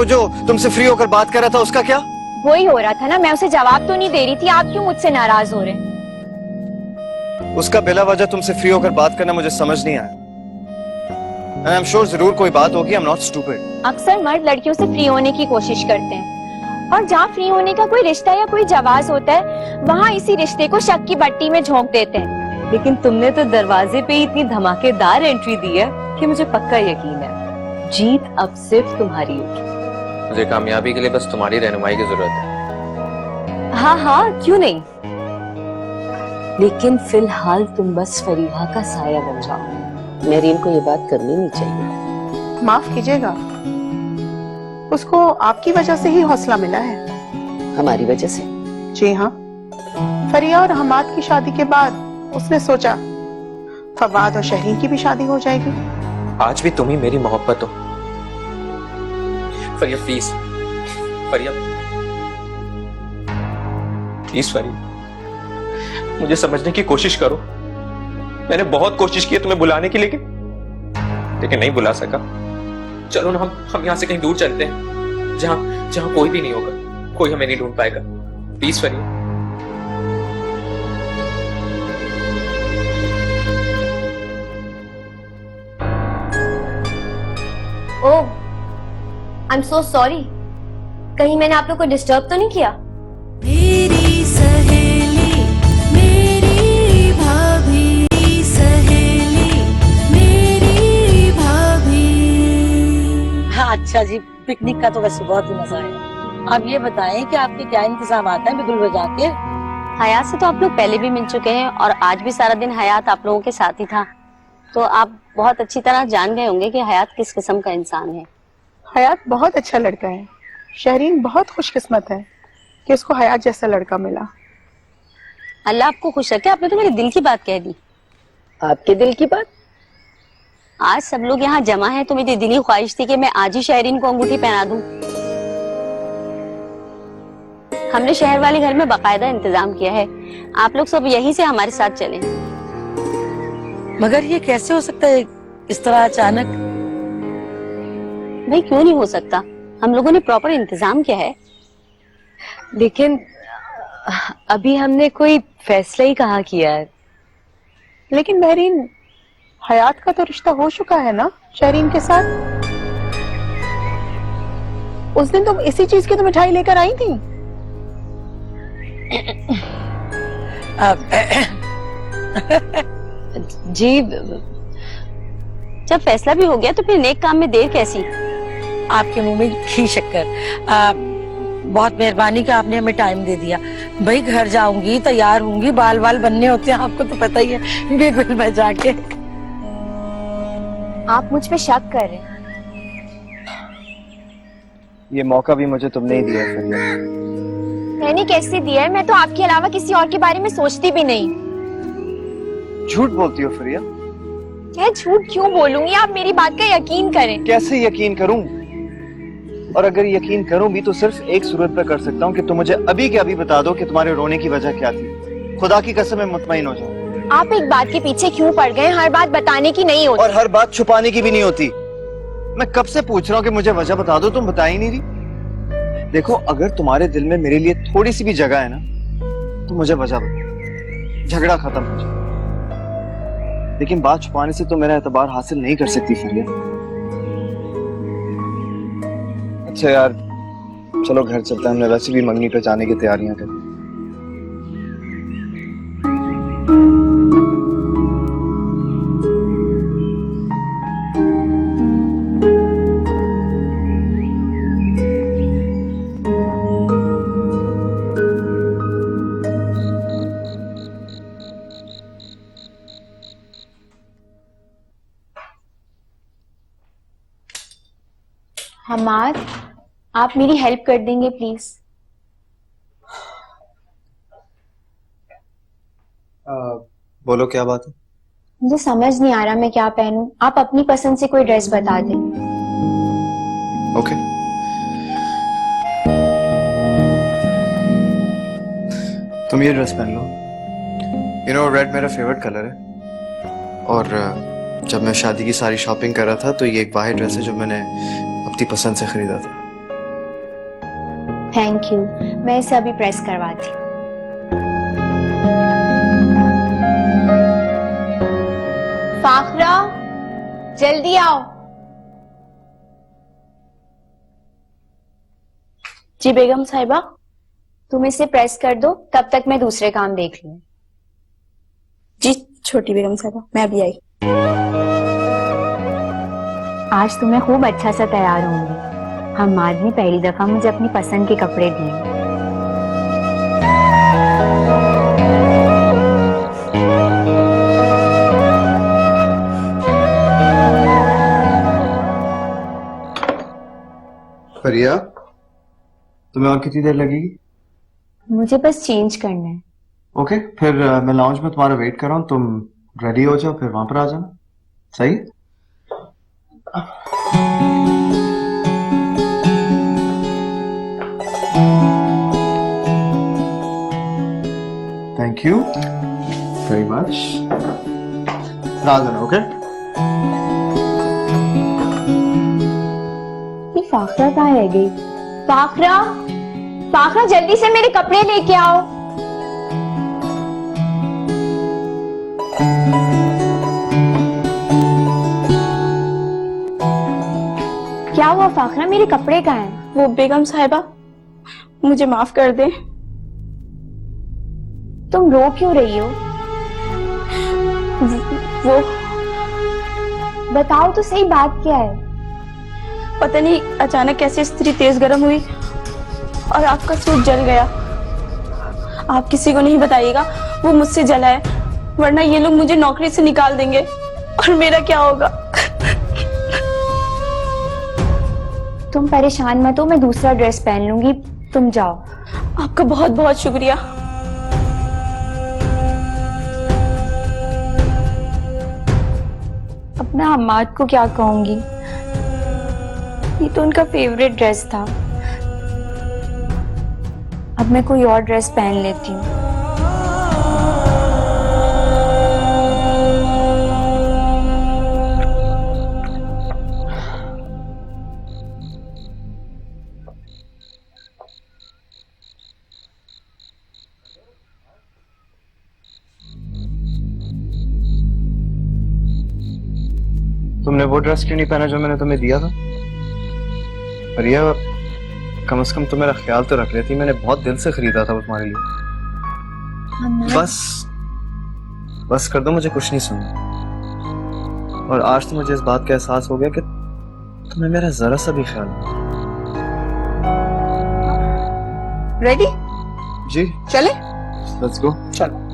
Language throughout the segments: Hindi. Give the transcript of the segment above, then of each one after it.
वो जो तुमसे फ्री होकर बात कर रहा था उसका क्या? वही हो रहा था ना, मैं उसे जवाब तो नहीं दे रही थी। आप क्यों मुझसे नाराज हो रहे हैं? उसका बिला वजह तुमसे फ्री होकर बात करना मुझे समझ नहीं आया। आई एम श्योर जरूर कोई बात होगी। I am not stupid. अक्सर मर्द लड़कियों से फ्री होने की कोशिश करते हैं, और जहाँ फ्री होने का कोई रिश्ता या कोई जवाब होता है वहाँ इसी रिश्ते को शक की भट्टी में झोंक देते हैं। लेकिन तुमने तो दरवाजे पे ही इतनी धमाकेदार एंट्री दी है कि मुझे पक्का यकीन है जीत अब सिर्फ तुम्हारी होगी। मुझे कामयाबी के लिए बस तुम्हारी रहनुमाई की जरूरत है। हाँ हाँ, क्यों नहीं, लेकिन फिलहाल तुम बस फरीहा का साया बन जाओ। मेरीन को ये बात करनी नहीं चाहिए। माफ कीजिएगा, उसको आपकी वजह से ही हौसला मिला है। हमारी वजह से? जी हाँ, फरिया और हमाद की शादी के बाद उसने सोचा फवाद और शहीन की भी शादी हो जाएगी। आज भी तुम ही मेरी मोहब्बत हो फरिया। प्लीज फरिया, प्लीज फरिया, मुझे समझने की कोशिश करो। मैंने बहुत कोशिश की है तुम्हें बुलाने की, लेकिन नहीं बुला सका। चलो ना, हम यहाँ से कहीं दूर चलते हैं, जहाँ कोई भी नहीं होगा, कोई हमें नहीं ढूंढ पाएगा। Please Fariya. Oh, I am so sorry. कहीं मैंने आप लोग को डिस्टर्ब तो नहीं किया? मेरी सहेली, मेरी भाभी, सहेली, मेरी भाभी। हाँ अच्छा जी, पिकनिक का तो वैसे बहुत ही मजा आया। आप ये बताएं कि आपके क्या इंतजाम आता है बिगुल बजा के? हयात से तो आप लोग पहले भी मिल चुके हैं और आज भी सारा दिन हयात आप लोगों के साथ ही था, तो आप बहुत अच्छी तरह जान गए होंगे कि हयात किस किस्म का इंसान है। हयात बहुत अच्छा लड़का है। शहरीन बहुत खुशकिस्मत है कि उसको हयात जैसा लड़का मिला। अल्लाह आपको खुश रखे। आपने तो मेरे दिल की बात कह दी। आपके दिल की बात? आज सब लोग यहाँ जमा हैं तो मेरी दिली ख्वाहिश थी कि मैं आज ही शहरीन को अंगूठी पहना दूं। हमने शहर वाले घर में बाकायदा इंतजाम किया है, आप लोग सब यहीं से हमारे साथ चलें। मगर ये कैसे हो सकता है इस तरह अचानक? भाई क्यों नहीं हो सकता, हम लोगों ने प्रॉपर इंतजाम किया है। लेकिन अभी हमने कोई फैसला ही कहाँ किया है। लेकिन महरीन, हयात का तो रिश्ता हो चुका है ना शहरीन के साथ। उस दिन तुम इसी चीज की तो मिठाई लेकर आई थी। जी, जब फैसला भी हो गया तो फिर नेक काम में देर कैसी? आपके मुंह में घी शक्कर। बहुत मेहरबानी कि आपने हमें टाइम दे दिया। भाई घर जाऊंगी, तैयार होंगी, बाल बाल बनने होते हैं, आपको तो पता ही है, बिगुल बजा के। आप मुझ पे शक कर रहे हैं? ये मौका भी मुझे तुमने ही दिया फरिया। मैंने कैसे दिया है? मैं तो आपके अलावा किसी और के बारे में सोचती भी नहीं। झूठ बोलती हो फरिया। मैं झूठ क्यों बोलूंगी? आप मेरी बात का यकीन करें। कैसे यकीन करूं? और अगर यकीन करूं भी तो सिर्फ एक सूरत पर कर सकता हूं कि तुम मुझे अभी के अभी बता दो कि तुम्हारे रोने की वजह क्या थी। खुदा की कसम मैं मुतमईन हो जाऊं। आप एक बात के पीछे क्यों पड़ गए? हर बात बताने की नहीं होती और हर बात छुपाने की भी नहीं होती। मैं कब से पूछ रहा हूं कि मुझे वजह बता दो, तुम बता ही नहीं रही। देखो, अगर तुम्हारे दिल में मेरे लिए थोड़ी सी भी जगह है ना तो मुझे वजह बताओ, झगड़ा खत्म हो जाए। लेकिन बात छुपाने से तो मेरा एतबार हासिल नहीं कर सकती फरिया। अच्छा यार, चलो घर चलते हैं, हमने वैसे भी मंगनी पे जाने की तैयारियां कर। हमाद, आप मेरी हेल्प कर देंगे प्लीज? बोलो क्या बात है? मुझे समझ नहीं आ रहा मैं क्या पहनूं। आप अपनी पसंद से कोई ड्रेस बता दें। ओके। तुम ये ड्रेस पहन लो। यू नो, रेड मेरा फेवरेट कलर है। और जब मैं शादी की सारी शॉपिंग कर रहा था तो ये एक वाहिद ड्रेस है जो मैंने अपनी पसंद से खरीदा था। थैंक यू, मैं इसे अभी प्रेस करवाती हूँ। फाखरा, जल्दी आओ। जी बेगम साहिबा। तुम इसे प्रेस कर दो, तब तक मैं दूसरे काम देख लूं। जी छोटी बेगम साहिबा, मैं अभी आई। आज तो मैं खूब अच्छा सा तैयार होंगी। हम्माद ने पहली दफा मुझे अपनी पसंद के कपड़े दिए। फरिया, तुम्हें और कितनी देर लगेगी? मुझे बस चेंज करना है। ओके, फिर मैं लाउंज में तुम्हारा वेट कर रहा हूँ, तुम रेडी हो जाओ, फिर वहां पर आ जाना। सही? Thank you very much. आ जाना। ओके। ये फाखरा कहाँ रह गई? फाखरा, फाखरा जल्दी से मेरे कपड़े लेके आओ। क्या हुआ फाखरा, मेरे कपड़े कहाँ हैं? वो बेगम साहिबा, मुझे माफ कर दें। तुम रो क्यों रही हो? वो बताओ तो सही, बात क्या है? पता नहीं अचानक कैसे स्त्री तेज गर्म हुई और आपका सूट जल गया। आप किसी को नहीं बताइएगा, वो मुझसे जला है, वरना ये लोग मुझे नौकरी से निकाल देंगे और मेरा क्या होगा। तुम परेशान मत हो, मैं दूसरा ड्रेस पहन लूंगी, तुम जाओ। आपका बहुत बहुत शुक्रिया। अपना हम्माद को क्या कहूंगी, ये तो उनका फेवरेट ड्रेस था। अब मैं कोई और ड्रेस पहन लेती हूँ। तुमने वो ड्रेस क्यों नहीं पहना जो मैंने तुम्हें दिया था? फरिया, कम से कम तुम मेरा ख्याल तो रख लेती। मैंने बहुत दिल से खरीदा था वो तुम्हारे लिए। बस कर दो, मुझे कुछ नहीं सुनना। और आज तो मुझे इस बात का एहसास हो गया कि तुम्हें मेरा जरा सा भी ख्याल नहीं। रेडी? जी चले? Let's go. चलो।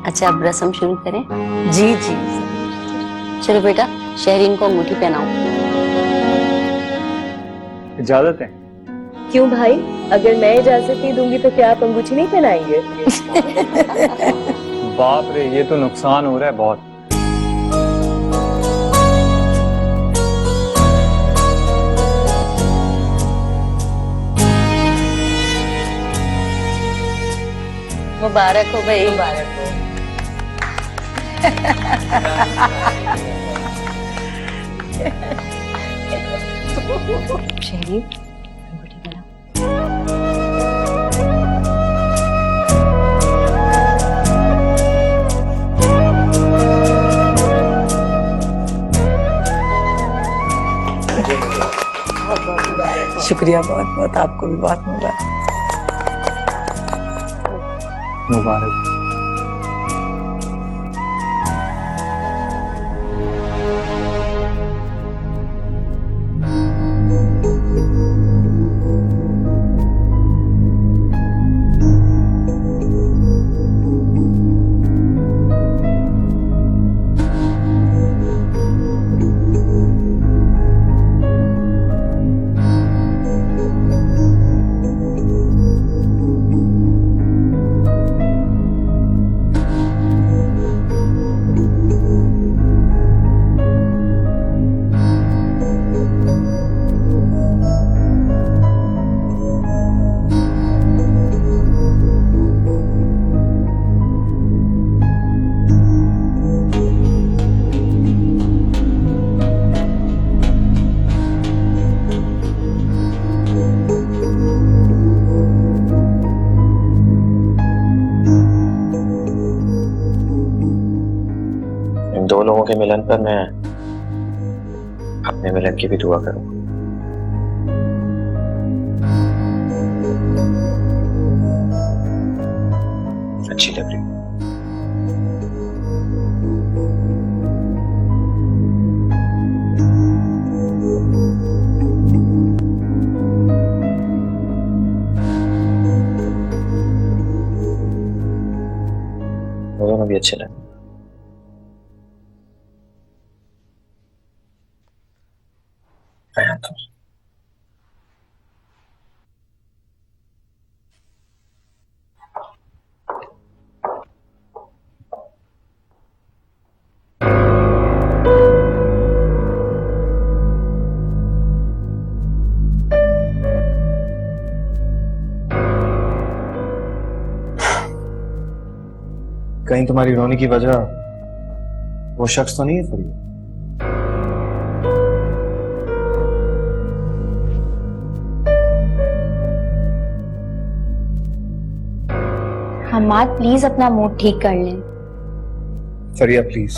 अच्छा अब रस्म शुरू करें। जी जी। चलो बेटा, शहरीन को अंगूठी पहनाओ। इजाजत है? क्यों भाई, अगर मैं इजाजत नहीं दूंगी तो क्या आप अंगूठी नहीं पहनाएंगे? बाप रे, ये तो नुकसान हो रहा है बहुत। मुबारक हो भाई, मुबारक हो। शहरी, अंगूठी पहनाओ। शुक्रिया बहुत बहुत, आपको भी बहुत मुबारक। मुबारक। के मिलन पर मैं अपने मिलन की भी दुआ करूंगा। अच्छी लग रही। दोनों भी अच्छे लगे। कहीं तुम्हारी रोने की वजह वो शख्स तो नहीं है फरीदा? हमाद प्लीज अपना मूड ठीक कर लें। फरिया प्लीज,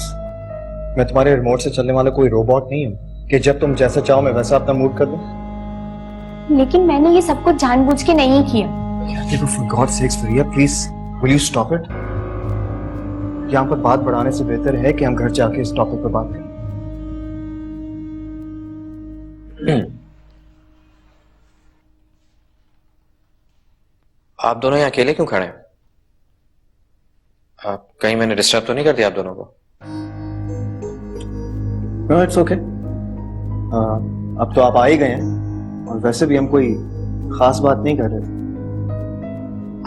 मैं तुम्हारे रिमोट से चलने वाला कोई रोबोट नहीं हूँ कि जब तुम जैसा चाहो मैं वैसा अपना मूड कर दूं। लेकिन मैंने ये सब कुछ जानबूझ के नहीं किया। देखो for God's sakes Fariya please will you stop it? यहाँ पर बात बढ़ाने से बेहतर है कि हम घर जाके इस टॉपिक पर बात करें। आप दोनों यहाँ अकेले क्यों खड़े हैं? आप कहीं मैंने डिस्टर्ब तो नहीं कर दिया आप दोनों को? No, it's okay. अब तो आप आ ही गए हैं और वैसे भी हम कोई खास बात नहीं कर रहे।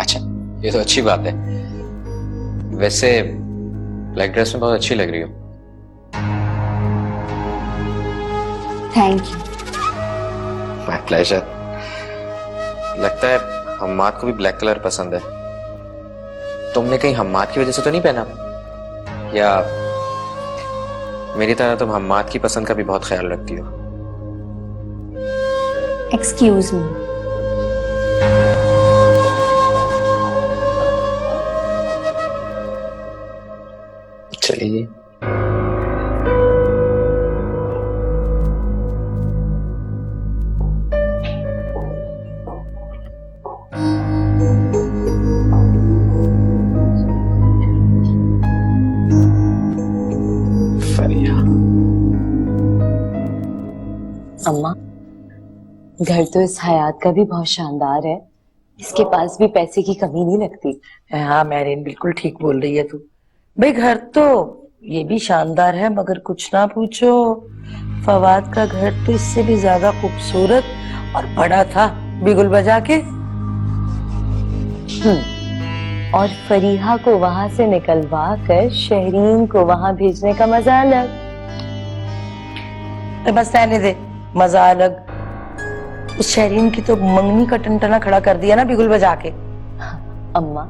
अच्छा, ये तो अच्छी बात है। वैसे ब्लैक ड्रेस में बहुत अच्छी लग रही हो। Thank you. My pleasure. लगता है हम्माद को भी ब्लैक कलर पसंद है। तुमने कहीं हम्माद की वजह से तो नहीं पहना? या मेरी तरह तुम हम्माद की पसंद का भी बहुत ख्याल रखती हो? Excuse me. चलिए। अम्मा, घर तो इस हयात का भी बहुत शानदार है। इसके पास भी पैसे की कमी नहीं लगती। हाँ मैरिन, बिल्कुल ठीक बोल रही है तू। भाई घर तो ये भी शानदार है, मगर कुछ ना पूछो, फवाद का घर तो इससे भी ज्यादा खूबसूरत और बड़ा था, बिगुल बजा के। और फरीहा को वहां से निकलवा कर शहरीन को वहां भेजने का मजा अलग। बस रहने दे, मजा अलग। उस शहरीन की तो मंगनी का टंटना खड़ा कर दिया ना बिगुल बजा के। अम्मा,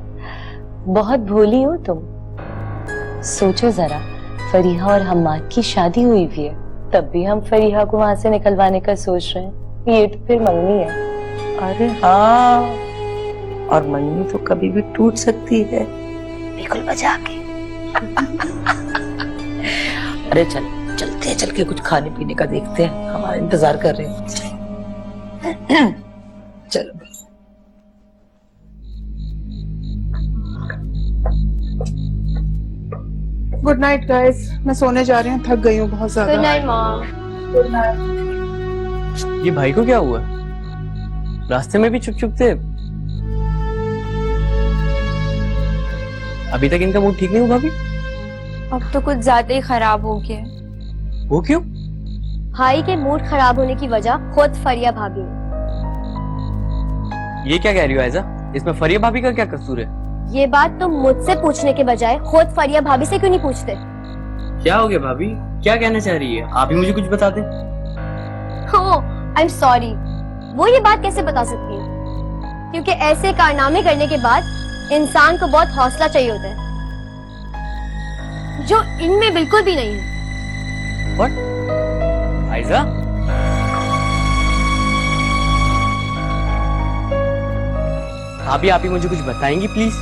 बहुत भोली हो तुम। सोचो जरा, फरीहा और हम्माद की शादी हुई भी है, तब भी हम फरीहा को वहां से निकलवाने का सोच रहे हैं। ये तो फिर मंगनी है। अरे हाँ, और मंगनी तो कभी भी टूट सकती है, बिगुल बजा के। अरे चलते हैं, चल के कुछ खाने पीने का देखते हैं, हमारा इंतजार कर रहे हैं। चलो। गुड नाइट गाइस, मैं सोने जा रही हूँ, थक गई हूँ बहुत ज्यादा। Good night mom. Good night. ये भाई को क्या हुआ? रास्ते में भी चुप चुप थे। अभी तक इनका मूड ठीक नहीं हुआ भाभी? अब तो कुछ ज्यादा ही खराब हो गया। वो क्यों? भाई के मूड खराब होने की वजह खुद फरिया भाभी है। ये क्या कह रही हो ऐसा? इसमें फरिया भाभी का क्या कसूर है? ये बात तुम मुझसे पूछने के बजाय खुद फरिया भाभी से क्यों नहीं पूछते? क्या हो गया भाभी? क्या कहना चाह रही है? आप ही मुझे कुछ बता दें। आई एम सॉरी, वो ये बात कैसे बता सकती है? क्योंकि ऐसे कारनामे करने के बाद इंसान को बहुत हौसला चाहिए होता है, जो इनमें बिल्कुल भी नहीं है। What? आयजा? आप ही मुझे कुछ बताएंगी प्लीज?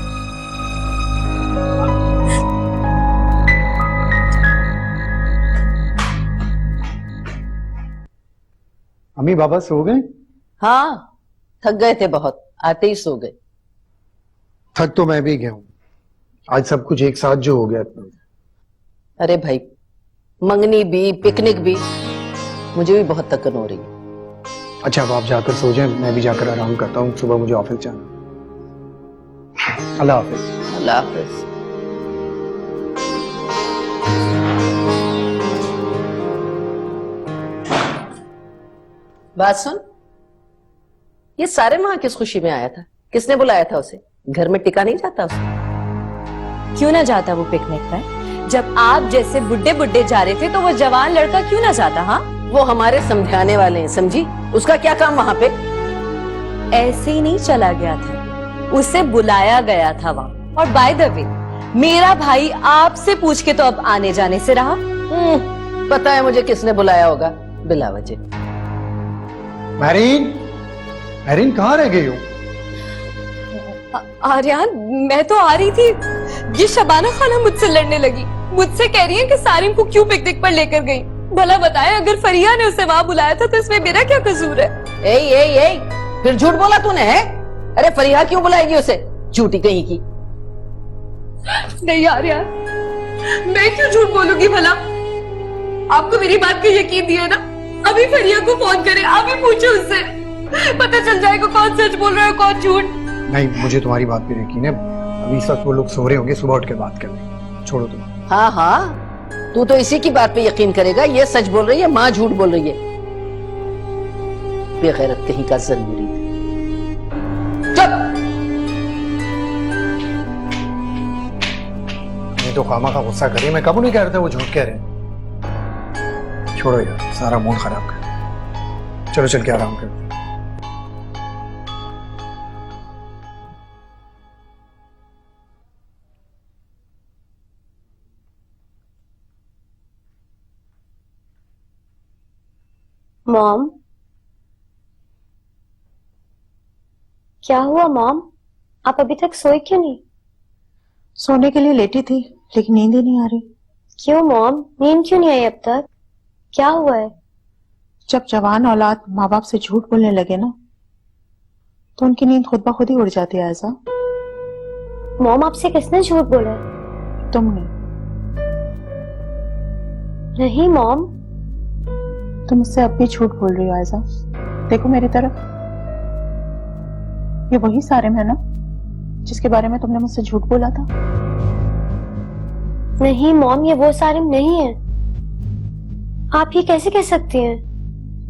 अम्मी बाबा सो गए? हाँ, थक गए थे बहुत, आते ही सो गए। थक तो मैं भी गया हूँ। आज सब कुछ एक साथ जो हो गया इतना। अरे भाई, मंगनी भी, पिकनिक भी, मुझे भी बहुत थकन हो रही है। अच्छा, अब आप जाकर सो जाएं, मैं भी जाकर आराम करता हूँ, सुबह मुझे ऑफिस जाना। अल्लाह हाफिज। अल्लाह हाफिज। बात सुन, ये सारे वहां किस खुशी में आया था? किसने बुलाया था उसे? घर में टिका नहीं जाता उसे? क्यों ना जाता वो पिकनिक पर? जब आप जैसे बुड्ढे बुड्ढे जा रहे थे तो वो जवान लड़का क्यों ना जाता? हाँ, वो हमारे समझाने वाले हैं, समझी? उसका क्या काम वहां पे? ऐसे ही नहीं चला गया था, उसे बुलाया गया था वहां। और बाय द वे, मेरा भाई आपसे पूछ के तो अब आने जाने से रहा। पता है मुझे किसने बुलाया होगा, बिला वजह। मैरीन, मैरीन कहाँ रह गई हो? आर्यन, मैं तो आ रही थी, ये शबाना खाला मुझसे लड़ने लगी। मुझसे कह रही है कि सारिम को क्यों पिकनिक पर लेकर गई। भला बताए, अगर फरिया ने उसे वहां बुलाया था तो इसमें मेरा क्या कसूर है? ए, फिर झूठ बोला तूने, है? अरे फरिया क्यों बुलाएगी उसे, झूठी कहीं की। नहीं आर्यन, मैं क्यों झूठ बोलूंगी भला? आपको मेरी बात का यकीन दिया ना? अभी फरिया को फोन करे, अभी पूछो उससे, पता चल जाएगा कौन सच बोल रहा है कौन झूठ। नहीं, मुझे तुम्हारी बात पे यकीन है। अभी इस वक्त वो लोग सो रहे होंगे, सुबह उठ के बात करेंगे। छोड़ो तुम। हाँ हाँ, तू तो इसी की बात पे यकीन करेगा। ये सच बोल रही है, माँ झूठ बोल रही है। बेगैरत कहीं का जरूरी। चुप। ये तो खामा का गुस्सा करे, मैं कब नहीं कह रहा था वो झूठ कह रहे हैं। छोड़ो यार, सारा मूड खराब कर। चलो चल के आराम कर। मॉम, क्या हुआ मॉम? आप अभी तक सोए क्यों नहीं? सोने के लिए लेटी थी, लेकिन नींद ही नहीं आ रही। क्यों मॉम, नींद क्यों नहीं आई अब तक? क्या हुआ है? जब जवान औलाद माँ बाप से झूठ बोलने लगे ना, तो उनकी नींद खुद ब खुद ही उड़ जाती है। आयजा, मॉम, आपसे किसने झूठ बोला है? तुमने। नहीं मॉम। तुम मुझसे अब भी झूठ बोल रही हो आयजा। देखो मेरी तरफ, ये वही सारिम है ना जिसके बारे में तुमने मुझसे झूठ बोला था? नहीं मॉम, ये वो सारिम नहीं है। आप ये कैसे कह सकती हैं?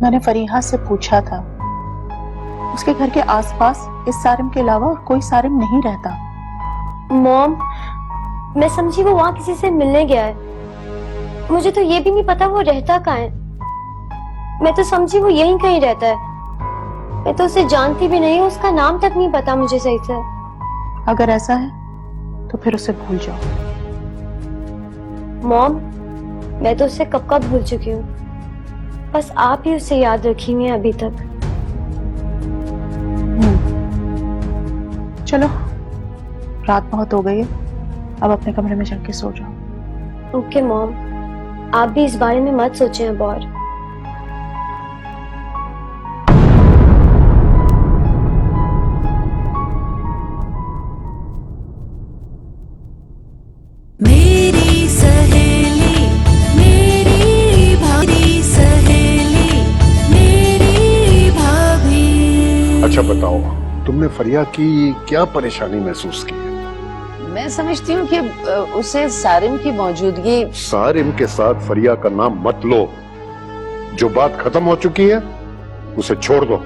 मैंने फरीहा से पूछा था, उसके घर के आसपास इस सारिम के अलावा और कोई सारिम नहीं रहता। मॉम, मैं समझी वो वहां किसी से मिलने गया है। मुझे तो ये भी नहीं पता वो रहता कहाँ है। मैं तो समझी वो यहीं कहीं रहता है। मैं तो उसे जानती भी नहीं हूँ, उसका नाम तक नहीं पता मुझे सही से। अगर ऐसा है तो फिर उसे भूल जाओ। मॉम, मैं तो उसे कब का भूल चुकी हूँ। बस आप ही उसे याद रखी हुई हैं अभी तक। चलो, रात बहुत हो गई है, अब अपने कमरे में जाके सो जाओ। ओके मॉम, आप भी इस बारे में मत सोचें अब और। मेरी सहेली मेरी भाभी, सहेली मेरी भाभी। अच्छा बताओ, तुमने फरिया की क्या परेशानी महसूस की? मैं समझती हूँ कि उसे सारिम की मौजूदगी। सारिम के साथ फरिया का नाम मत लो। जो बात खत्म हो चुकी है उसे छोड़ दो।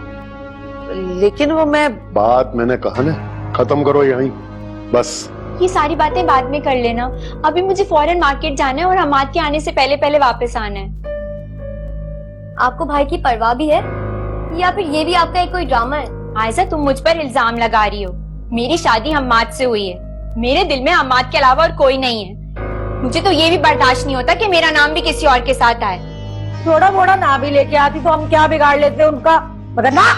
लेकिन वो बात मैंने कहा ना, खत्म करो यहीं बस। ये सारी बातें बाद में कर लेना। अभी मुझे फौरन मार्केट जाना है और हमाद के आने से पहले पहले वापस आना है। आपको भाई की परवाह भी है या फिर ये भी आपका एक कोई ड्रामा है? आयजा, तुम मुझ पर इल्जाम लगा रही हो। मेरी शादी हम्माद से हुई है। मेरे दिल में हम्माद के अलावा और कोई नहीं है। मुझे तो ये भी बर्दाश्त नहीं होता कि मेरा नाम भी किसी और के साथ आए। थोड़ा मोड़ा ना भी लेके आती तो हम क्या बिगाड़ लेते उनका, मगर ना।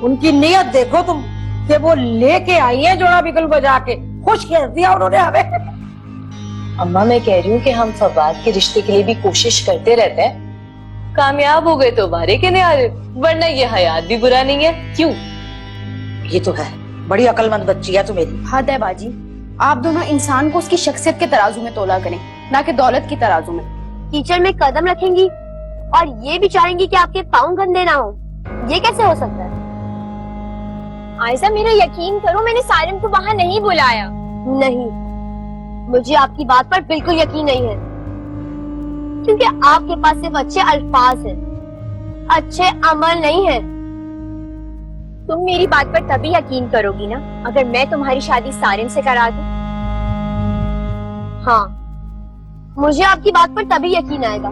उनकी नीयत देखो तुम, कि वो लेके आई है जोड़ा बिगल बजा के, खुश कर दिया उन्होंने हमें। अम्मा, मैं कह रही हूँ कि हम फवाद के रिश्ते के लिए भी कोशिश करते रहते हैं, कामयाब हो गए तो बारे के न्यारे, वरना ये हयात भी बुरा नहीं है। क्यों? ये तो है, बड़ी अक्लमंद बच्ची है तू मेरी। हद है बाजी, आप दोनों इंसान को उसकी शख्सियत के तराजू में तोला करें, ना कि दौलत की तराजू में। कीचड़ में कदम रखेंगी और ये भी चाहेंगी कि आपके पाँव गंदे ना हो, ये कैसे हो सकता है? आयशा मेरा यकीन करो, मैंने सारिम को वहाँ नहीं बुलाया। नहीं, मुझे आपकी बात पर बिल्कुल यकीन नहीं है, क्योंकि आपके पास सिर्फ अच्छे अल्फाज हैं, अच्छे अमल नहीं है। तुम मेरी बात पर तभी यकीन करोगी ना अगर मैं तुम्हारी शादी सारिम से करा दूं। हाँ, मुझे आपकी बात पर तभी यकीन आएगा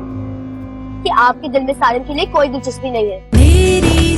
कि आपके दिल में सारिम के लिए कोई दिलचस्पी नहीं है। मेरी